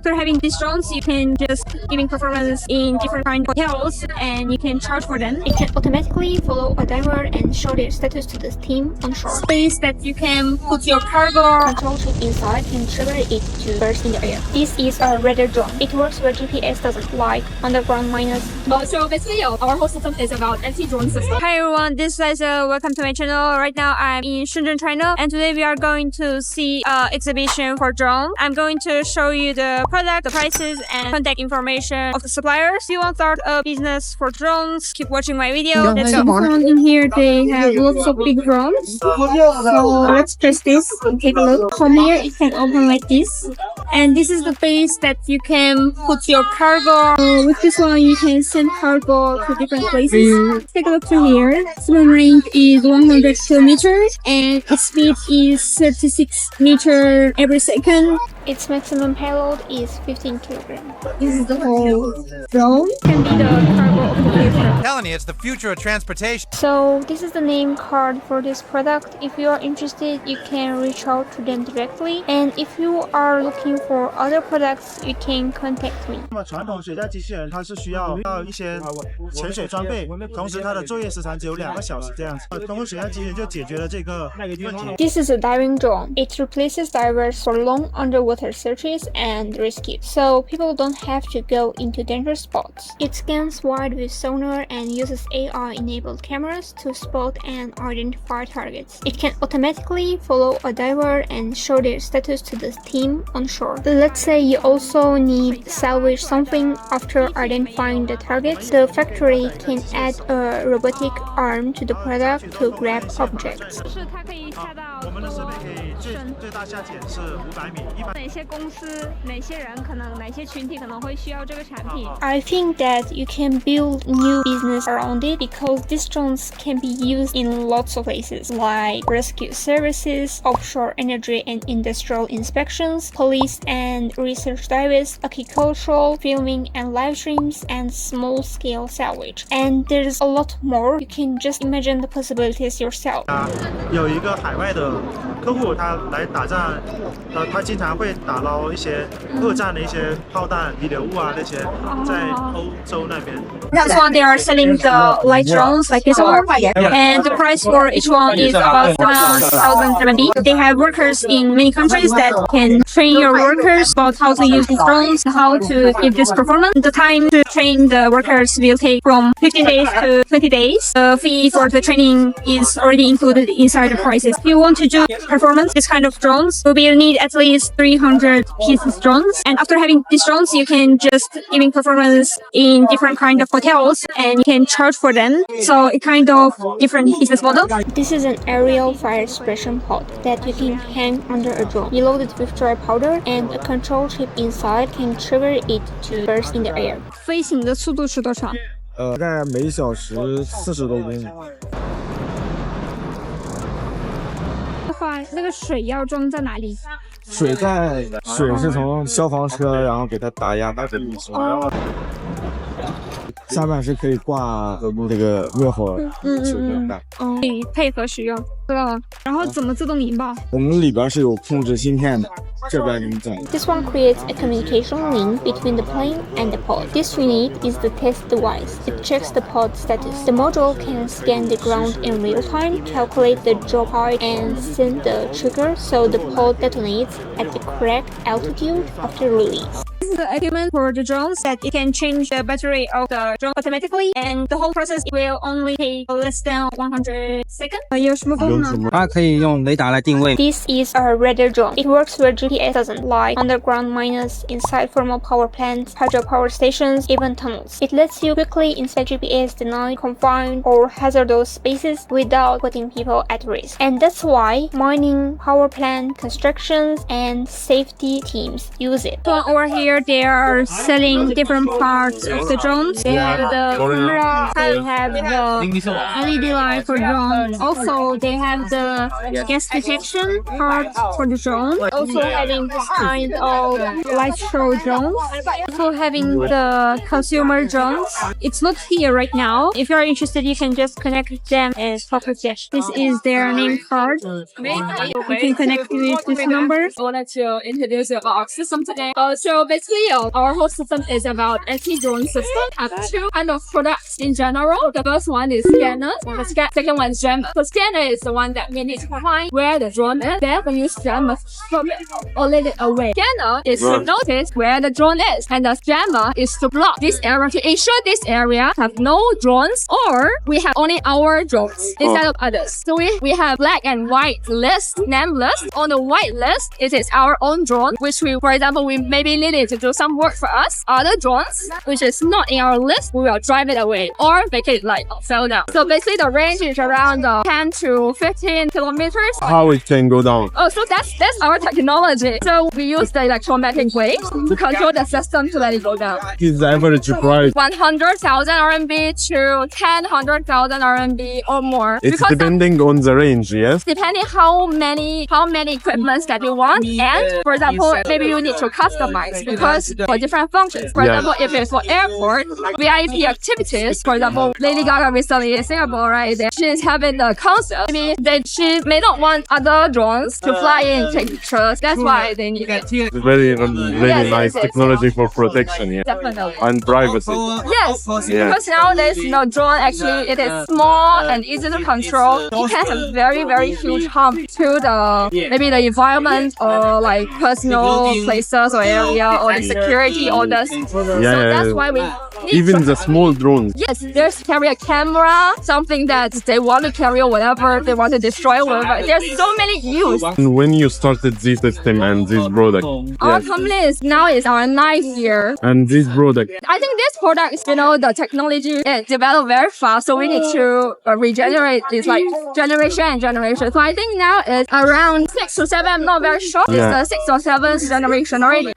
After having these drones, you can just giving performance in different kind of hotels and you can charge for them. It can automatically follow a diver and show their status to the team on shore. Space that you can put your cargo. Control chip inside can trigger it to burst in the air. This is a radar drone. It works where GPS doesn't, like underground miners. So basically our whole system is about anti-drone system. Hi everyone, this is Liza. Welcome to my channel. Right now I'm in Shenzhen, China, and today we are going to see exhibition for drone. I'm going to show you the product, the prices, and contact information of the suppliers. If you want to start a business for drones, keep watching my video. Let's go. In here they have lots of big drones. So let's press this and take a look. From here it can open like this. And this is the place that you can put your cargo. With this one you can send cargo to different places. Take a look to here. Swim range is 100 kilometers and its speed is 36 meters every second. Its maximum payload is 15 kilograms. This is the whole drone. Can be the cargo of the future. I'm telling you, it's the future of transportation. So this is the name card for this product. If you are interested, you can reach out to them directly. And if you are looking for other products, you can contact me. 传统水下机器人它是需要一些潜水装备，同时它的作业时长只有2个小时这样子。通过水下机器人就解决了这个问题。This is a diving drone. It replaces divers for long underwater searches and rescue, so people don't have to go into dangerous spots. It scans wide with sonar and uses AI-enabled cameras to spot and identify targets. It can automatically follow a diver and show their status to the team on shore. Let's say you also need to salvage something after identifying the targets. The factory can add a robotic arm to the product to grab objects. 我们的设备可以最大下潜是500米。哪些公司、哪些人可能、哪些群体可能会需要这个产品 I think that you can build new business around it because these drones can be used in lots of places like rescue services, offshore energy and industrial inspections, police and research divers, aquaculture, filming and live streams, and small-scale salvage. And there's a lot more. You can just imagine the possibilities yourself. 有一个海外的客户，他来打仗，他经常会打捞一些2战的一些炮弹、遗留物啊那些，在欧洲那边。That's why they are selling the light drones like this one, and the price for each one is about 7,000 RMB. They have workers in many countries that can train your workers about how to use these drones, how to give this performance. The time to train the workers will take from 15 days to 20 days. The fee for the training is already included inside the prices. If you want to do performance, this kind of drones, you will need at least 300 pieces drones. And after having these drones, you can just giving performance in different kind of hotels and you can charge for them. So a kind of different business model. This is an aerial fire suppression pod that you can hang under a drone. You load it with dry powder and a control chip inside can trigger it to burst in the air. 飞行的速度是多少？大概每小时40多公里。的话，那个水要装在哪里？水是从消防车，然后给它打压到这里。下面是可以挂那个热火球的。可以配合使用，知道了。然后怎么自动引爆？我们里边是有控制芯片的，这边给你讲。This one creates a communication link between the plane and the pod. This unit is the test device. It checks the pod status. The module can scan the ground in real time, calculate the drop height, and send the trigger so the pod detonates at the correct altitude after release. This is the equipment for the drones that it can change the battery of the drone automatically, and the whole process will only take less than 100 seconds. 有什么功能？它可以用雷达来定位。This is a radar drone. It works where GPS doesn't, like underground miners, inside thermal power plants, hydropower stations, even tunnels. It lets you quickly inspect GPS-denied, confined, or hazardous spaces without putting people at risk. And that's why mining, power plant, constructions, and safety teams use it. So over here, they are selling different parts of the drones. They have the camera, they have the LED light for drone. Also, they have the gas detection part for the drone. Also having this kind of light show drones. Also having the consumer drones. It's not here right now. If you are interested, you can just connect them and talk with them. This is their name card. You can connect with this number. I wanted to introduce our system today. So basically basically, our whole system is about anti-drone system. Have two kind of products in general. The first one is scanner. The second one is jammer. So scanner is the one that we need to find where the drone is. Then we use jammer to stop it or let it away. Scanner is to notice where the drone is, and the jammer is to block this area to ensure this area have no drones, or we have only our drones instead of others. So we have black and white list, name list. On the white list, it is our own drone, which we, for example, we maybe needed to do some work for us. Other drones, which is not in our list, we will drive it away or make it like fell down. So basically the range is around 10 to 15 kilometers. How it can go down? Oh, so that's our technology. So we use the electromagnetic waves to control the system to let it go down. Is the average price? 100,000 RMB to 100,000 RMB or more. It's depending on the range, yes? Depending how many equipments that you want, and for example, maybe you need to customize because for different functions. For example, if it's for airport, VIP activities, for example, Lady Gaga recently in Singapore, right? She's having the concert. Maybe she may not want other drones to fly in, take pictures. That's why they need it. It's very nice technology for protection, yeah. Definitely. And privacy. Yes, because nowadays, drone actually, it is small and easy to control. It can have very huge harm to maybe the environment or like personal places or area or the security orders. So that's why we need even the small drones. Yes, there's carry a camera, something that they want to carry or whatever, they want to destroy or whatever. There's so many use. And when you started this system and this product? Our company is our 9th year. And this product? I think this product, the technology is developed very fast, so we need to regenerate this like generation and generation. So I think now it's around 6 to 7, I'm not very sure. It's the 6th or 7th generation already.